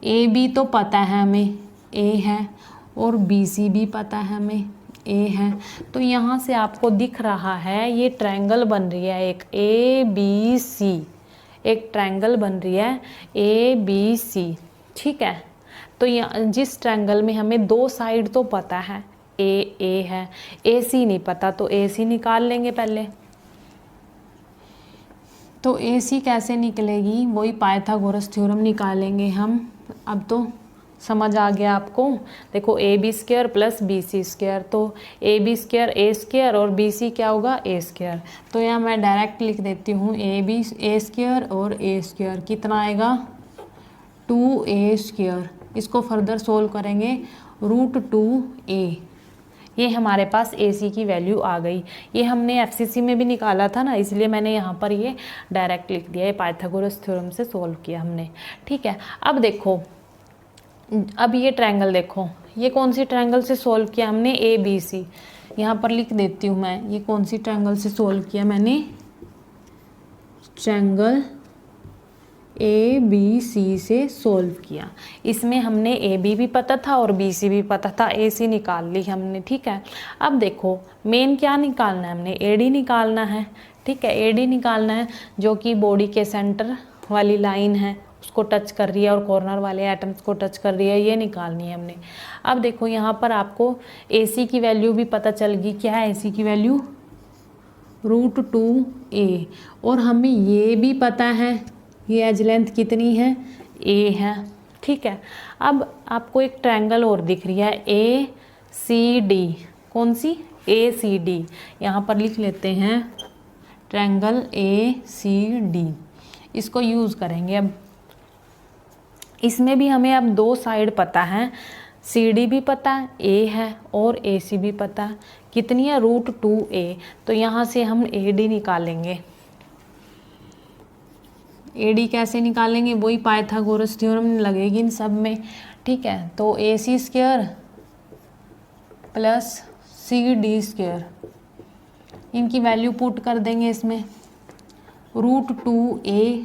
ए बी तो पता है हमें, ए है, और बी सी भी पता है हमें, ए है। तो यहाँ से आपको दिख रहा है ये ट्रायंगल बन रही है एक ए बी सी, एक ट्रायंगल बन रही है ए बी सी, ठीक है। तो यहाँ जिस ट्रायंगल में हमें दो साइड तो पता है, ए है, ए सी नहीं पता, तो ए सी निकाल लेंगे पहले। तो ए सी कैसे निकलेगी, वही पाइथागोरस थ्योरम निकालेंगे हम। अब तो समझ आ गया आपको। देखो A B square plus B C square, तो A B square A square और बी सी क्या होगा, ए स्क्वायर। तो यहाँ मैं डायरेक्ट लिख देती हूँ ए बी ए स्क्वायर और ए स्क्वायर कितना आएगा, 2a स्क्वायर। इसको फर्दर सोल्व करेंगे, √2a। ये हमारे पास AC की वैल्यू आ गई। ये हमने FCC में भी निकाला था ना, इसलिए मैंने यहाँ पर ये डायरेक्ट लिख दिया, ये पाइथागोरस थ्योरम से सोल्व किया हमने, ठीक है। अब देखो, अब ये ट्रायंगल देखो, ये कौन सी ट्रायंगल से सोल्व किया हमने, ABC। यहाँ पर लिख देती हूँ मैं, ये कौन सी ट्रायंगल से सोल्व किया मैंने, ट्रायंगल ABC से सोल्व किया। इसमें हमने AB भी पता था और BC भी पता था, AC निकाल ली हमने, ठीक है। अब देखो मेन क्या निकालना है हमने, AD निकालना है, ठीक है। AD निकालना है जो कि बॉडी के सेंटर वाली लाइन है उसको टच कर रही है और कॉर्नर वाले एटम्स को टच कर रही है, ये निकालनी है हमने। अब देखो यहाँ पर आपको AC की वैल्यू भी पता चल गई, क्या है AC की वैल्यू, √2a। और हमें ये भी पता है ये एज लेंथ कितनी है, a है, ठीक है। अब आपको एक ट्रायंगल और दिख रही है ACD, कौन सी, ACD। यहाँ पर लिख लेते हैं ट्रायंगल ACD, इसको यूज़ करेंगे। अब इसमें भी हमें अब दो साइड पता है, CD भी पता है, A है, और AC भी पता है, कितनी है, √2a। तो यहाँ से हम AD निकालेंगे। AD कैसे निकालेंगे, वही पाइथागोरस थ्योरम लगेगी इन सब में, ठीक है। तो AC square plus CD square, इनकी वैल्यू पुट कर देंगे इसमें, √2a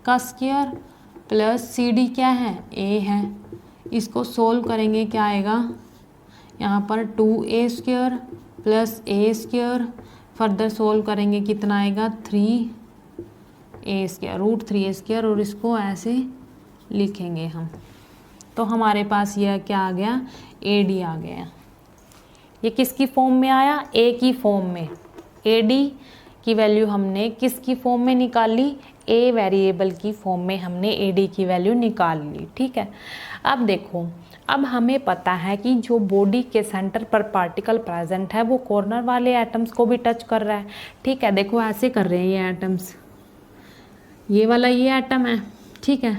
का स्क्वायर प्लस CD क्या है, A है। इसको सोल्व करेंगे, क्या आएगा, यहाँ पर 2a square plus a square, further solve करेंगे कितना आएगा, 3a स्क्वायर, √3a स्क्वायर, और इसको ऐसे लिखेंगे हम। तो हमारे पास यह क्या आ गया, AD आ गया। ये किसकी फॉर्म में आया, A की फॉर्म में। AD की वैल्यू हमने किसकी फॉर्म में निकाली, A वेरिएबल की फॉर्म में हमने AD की वैल्यू निकाल ली, ठीक है। अब देखो, अब हमें पता है कि जो बॉडी के सेंटर पर पार्टिकल प्रेजेंट है वो कॉर्नर वाले एटम्स को भी टच कर रहा है, ठीक है। देखो ऐसे कर रहे हैं ये एटम्स, ये वाला ये एटम है, ठीक है।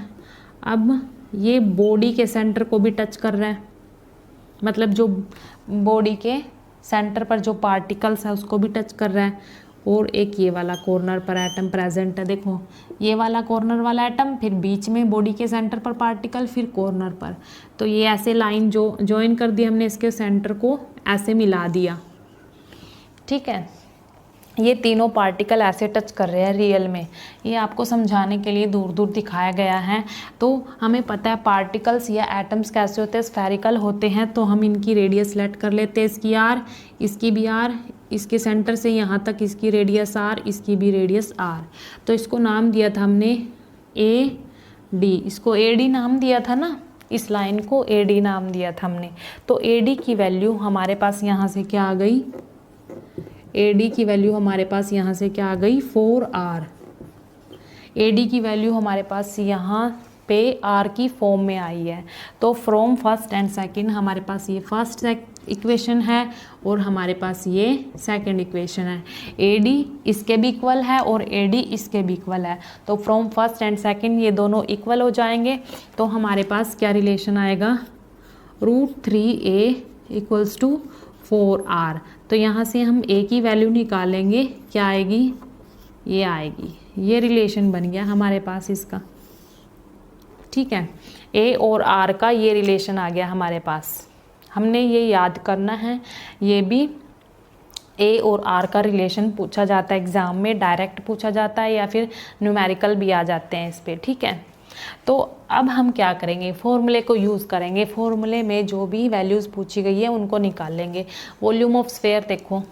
अब ये बॉडी के सेंटर को भी टच कर रहा है, मतलब जो बॉडी के सेंटर पर जो पार्टिकल्स है उसको भी टच कर रहा है। और एक ये वाला कॉर्नर पर एटम प्रेजेंट है, देखो ये वाला कॉर्नर वाला एटम, फिर बीच में बॉडी के सेंटर पर पार्टिकल, फिर कॉर्नर पर। तो ये ऐसे लाइन जो ज्वाइन कर दी हमने, इसके सेंटर को ऐसे मिला दिया, ठीक है। ये तीनों पार्टिकल ऐसे टच कर रहे हैं रियल में, ये आपको समझाने के लिए दूर दूर दिखाया गया है। तो हमें पता है पार्टिकल्स या एटम्स कैसे होते हैं, स्फेरिकल होते हैं। तो हम इनकी रेडियस लेट कर लेते हैं, इसकी r, इसकी भी r, इसके सेंटर से यहाँ तक इसकी रेडियस r, इसकी भी रेडियस r। तो इसको नाम दिया था हमने AD, इसको AD नाम दिया था ना, इस लाइन को AD नाम दिया था हमने। तो AD की वैल्यू हमारे पास यहाँ से क्या आ गई, AD की वैल्यू हमारे पास यहाँ से क्या आ गई, 4r। AD की वैल्यू हमारे पास यहाँ पे r की फॉर्म में आई है। तो फ्रॉम फर्स्ट एंड सेकंड हमारे पास ये फर्स्ट इक्वेशन है और हमारे पास ये सेकंड इक्वेशन है। AD इसके भी इक्वल है और AD इसके भी इक्वल है, तो फ्रॉम फर्स्ट एंड सेकंड ये दोनों इक्वल हो जाएंगे। तो हमारे पास क्या रिलेशन आएगा, √3a इक्वल्स टू 4r। तो यहाँ से हम a की वैल्यू निकालेंगे, क्या आएगी, ये आएगी। ये रिलेशन बन गया हमारे पास इसका, ठीक है। a और r का ये रिलेशन आ गया हमारे पास। हमने ये याद करना है, ये भी a और r का रिलेशन पूछा जाता है एग्ज़ाम में, डायरेक्ट पूछा जाता है या फिर न्यूमेरिकल भी आ जाते हैं इस पे, ठीक है। तो अब हम क्या करेंगे, फॉर्मूले को यूज़ करेंगे। फॉर्मूले में जो भी वैल्यूज़ पूछी गई है उनको निकाल लेंगे। वॉल्यूम ऑफ स्फेयर देखो,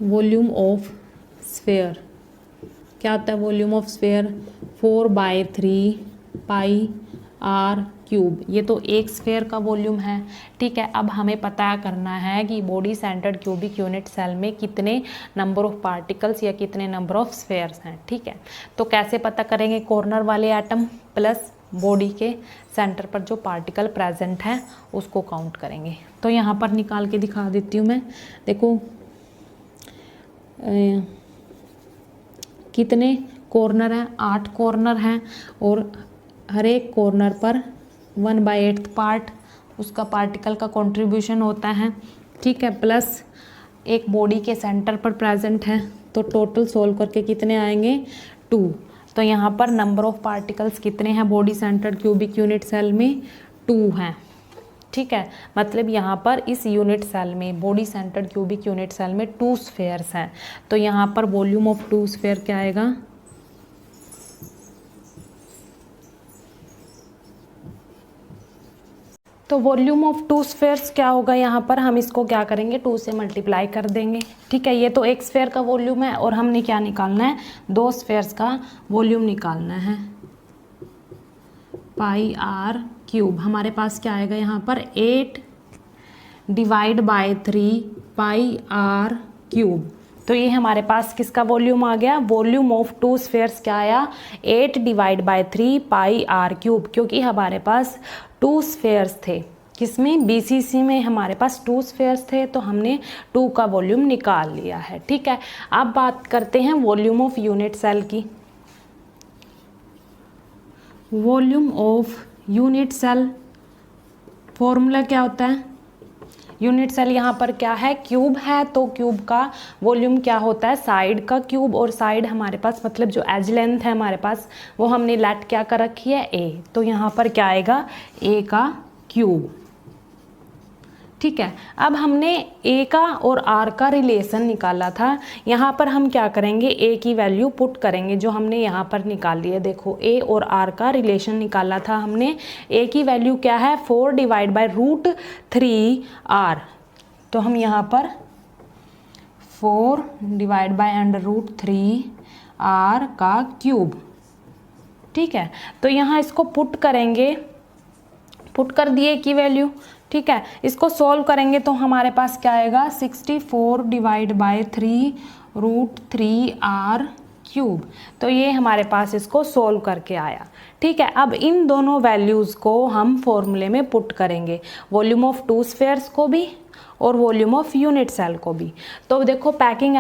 वॉल्यूम ऑफ स्फेयर क्या होता है, वॉल्यूम ऑफ स्फेयर 4/3 πr³। ये तो एक स्फेयर का वॉल्यूम है, ठीक है। अब हमें पता करना है कि body centred cubic unit cell में कितने नंबर ऑफ पार्टिकल्स या कितने नंबर ऑफ स्फेयर्स हैं, ठीक है। तो कैसे पता करेंगे, कॉर्नर वाले एटम प्लस बॉडी के सेंटर पर जो पार्टिकल प्रेजेंट है उसको काउंट करेंगे। तो यहाँ पर निकाल के दिखा देती हूँ मैं, देखो कितने कॉर्नर हैं, 8 कॉर्नर हैं और हर एक कॉर्नर पर 1/8 पार्ट उसका पार्टिकल का कंट्रीब्यूशन होता है, ठीक है। प्लस एक बॉडी के सेंटर पर प्रेजेंट है, तो टोटल सोल्व करके कितने आएंगे, 2। तो यहाँ पर नंबर ऑफ पार्टिकल्स कितने हैं body centred cubic unit cell में, 2 हैं, ठीक है। मतलब यहाँ पर इस यूनिट सेल में, body centred cubic unit cell में 2 स्फेयर्स हैं। तो यहाँ पर वॉल्यूम ऑफ 2 स्फेयर क्या आएगा, तो वॉल्यूम ऑफ 2 स्फेयर्स क्या होगा, यहाँ पर हम इसको क्या करेंगे, 2 से मल्टीप्लाई कर देंगे, ठीक है। ये तो एक स्फेयर का वॉल्यूम है और हमने क्या निकालना है, 2 स्फेयर्स का वॉल्यूम निकालना है। πr³ हमारे पास क्या आएगा यहाँ पर, 8/3 πr³। तो ये हमारे पास किसका वॉल्यूम आ गया, वॉल्यूम ऑफ 2 स्फेयर्स क्या आया, 8/3 πr³, क्योंकि हमारे पास 2 स्फेयर्स थे। किसमें, BCC में हमारे पास 2 स्फेयर्स थे, तो हमने 2 का वॉल्यूम निकाल लिया है, ठीक है। अब बात करते हैं वॉल्यूम ऑफ यूनिट सेल की। Volume of unit cell formula क्या होता है, यूनिट सेल यहाँ पर क्या है, क्यूब है, तो क्यूब का वॉल्यूम क्या होता है, साइड का क्यूब। और साइड हमारे पास मतलब जो एज लेंथ है हमारे पास वो हमने लेट क्या कर रखी है, a। तो यहाँ पर क्या आएगा, a का क्यूब, ठीक है। अब हमने a का और r का रिलेशन निकाला था, यहाँ पर हम क्या करेंगे, a की वैल्यू पुट करेंगे जो हमने यहाँ पर निकाल ली है। देखो a और r का रिलेशन निकाला था हमने, a की वैल्यू क्या है, 4/√3r। तो हम यहाँ पर 4/√3r का क्यूब, ठीक है। तो यहाँ इसको पुट करेंगे, पुट कर दिए की वैल्यू, ठीक है। इसको सॉल्व करेंगे तो हमारे पास क्या आएगा, 64/3√3r³। तो ये हमारे पास इसको सॉल्व करके आया, ठीक है। अब इन दोनों वैल्यूज़ को हम फॉर्मूले में पुट करेंगे, वॉल्यूम ऑफ 2 स्फेयर्स को भी और वॉल्यूम ऑफ यूनिट सेल को भी। तो देखो पैकिंग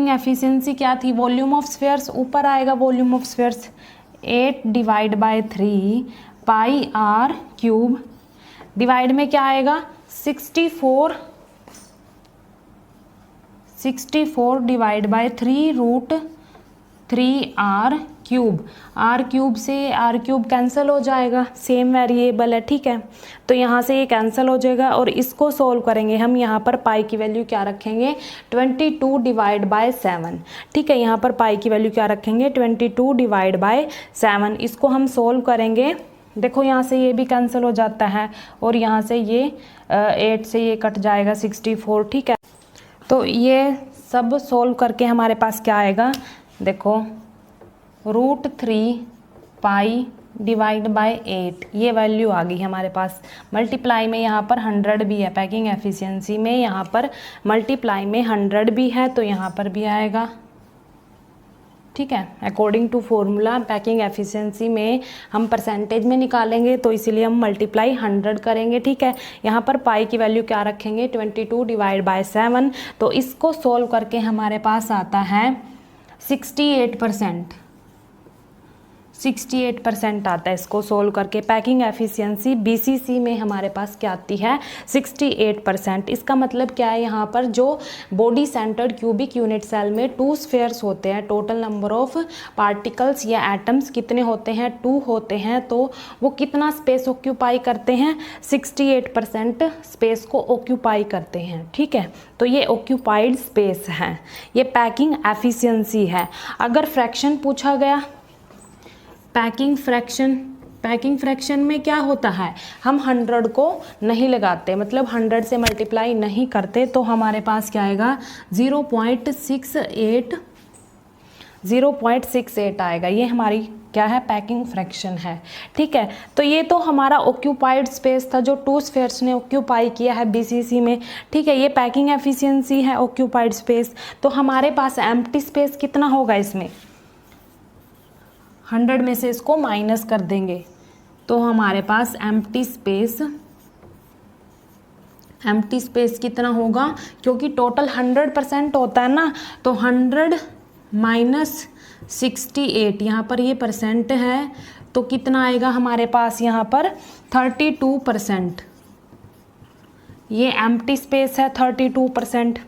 एफिशिएंसी क्या थी, वॉल्यूम ऑफ स्फेयर्स ऊपर आएगा, volume of spheres 8/3 πr³, divide में क्या आएगा, 64/3√3r³। r³ से r³ कैंसिल हो जाएगा, सेम वेरिएबल है, ठीक है। तो यहाँ से ये कैंसिल हो जाएगा और इसको सोल्व करेंगे हम। यहाँ पर पाई की वैल्यू क्या रखेंगे, 22/7, ठीक है। यहाँ पर पाई की वैल्यू क्या रखेंगे, 22/7। इसको हम सोल्व करेंगे, देखो यहाँ से ये भी कैंसिल हो जाता है और यहाँ से ये 8 से ये कट जाएगा, 64, ठीक है। तो ये सब सोल्व करके हमारे पास क्या आएगा, देखो √3 π/8, ये वैल्यू आ गई हमारे पास। मल्टीप्लाई में यहाँ पर 100 भी है, पैकिंग एफिशिएंसी में यहाँ पर मल्टीप्लाई में 100 भी है, तो यहाँ पर भी आएगा ठीक है। According to formula packing efficiency में हम परसेंटेज में निकालेंगे, तो इसीलिए हम मल्टीप्लाई 100 करेंगे। ठीक है, यहाँ पर पाई की वैल्यू क्या रखेंगे 22 डिवाइड बाय 7, तो इसको सोल्व करके हमारे पास आता है 68%। 68% आता है इसको सोल्व करके। पैकिंग एफिशिएंसी बीसीसी में हमारे पास क्या आती है 68%। इसका मतलब क्या है, यहाँ पर जो body centred cubic unit cell में 2 स्फीयर्स होते हैं, टोटल नंबर ऑफ पार्टिकल्स या एटम्स कितने होते हैं 2 होते हैं, तो वो कितना स्पेस ऑक्यूपाई करते हैं 68% स्पेस को ऑक्यूपाई करते हैं। ठीक है, तो ये ऑक्यूपाइड स्पेस है, ये पैकिंग एफिशिएंसी है। अगर फ्रैक्शन पूछा गया पैकिंग फ्रैक्शन में क्या होता है, हम 100 को नहीं लगाते, मतलब 100 से मल्टीप्लाई नहीं करते, तो हमारे पास क्या आएगा 0.68 आएगा। ये हमारी क्या है पैकिंग फ्रैक्शन है। ठीक है, तो ये तो हमारा ऑक्यूपाइड स्पेस था जो 2 स्फीयर्स ने ऑक्यूपाई किया है बीसीसी में। ठीक है, ये पैकिंग एफिशिएंसी है ऑक्यूपाइड स्पेस। तो हमारे पास एम्प्टी स्पेस कितना होगा, इसमें 100 में से इसको माइनस कर देंगे, तो हमारे पास एम्प्टी स्पेस कितना होगा, क्योंकि टोटल 100% होता है ना, तो 100 माइनस 68, यहाँ पर ये परसेंट है, तो कितना आएगा हमारे पास यहाँ पर 32%। ये एम्प्टी स्पेस है 32%।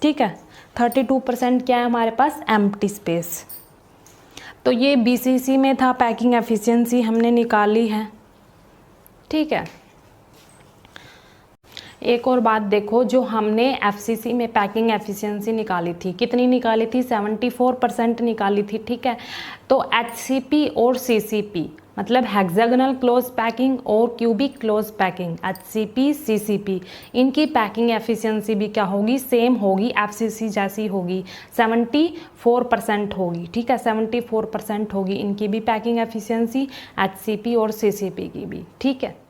ठीक है, 32% क्या है हमारे पास एम्प्टी स्पेस। तो ये बीसीसी में था, पैकिंग एफिशिएंसी हमने निकाली है। ठीक है, एक और बात देखो, जो हमने एफसीसी में पैकिंग एफिशिएंसी निकाली थी, कितनी निकाली थी 74% निकाली थी। ठीक है, तो एचसीपी और सीसीपी मतलब हेक्सागोनल क्लोज पैकिंग और cubic close packing, HCP CCP, इनकी पैकिंग एफिशिएंसी भी क्या होगी सेम होगी, एफसीसी जैसी होगी, 74% होगी। ठीक है, 74% होगी इनकी भी पैकिंग एफिशिएंसी, एचसीपी और सीसीपी की भी। ठीक है।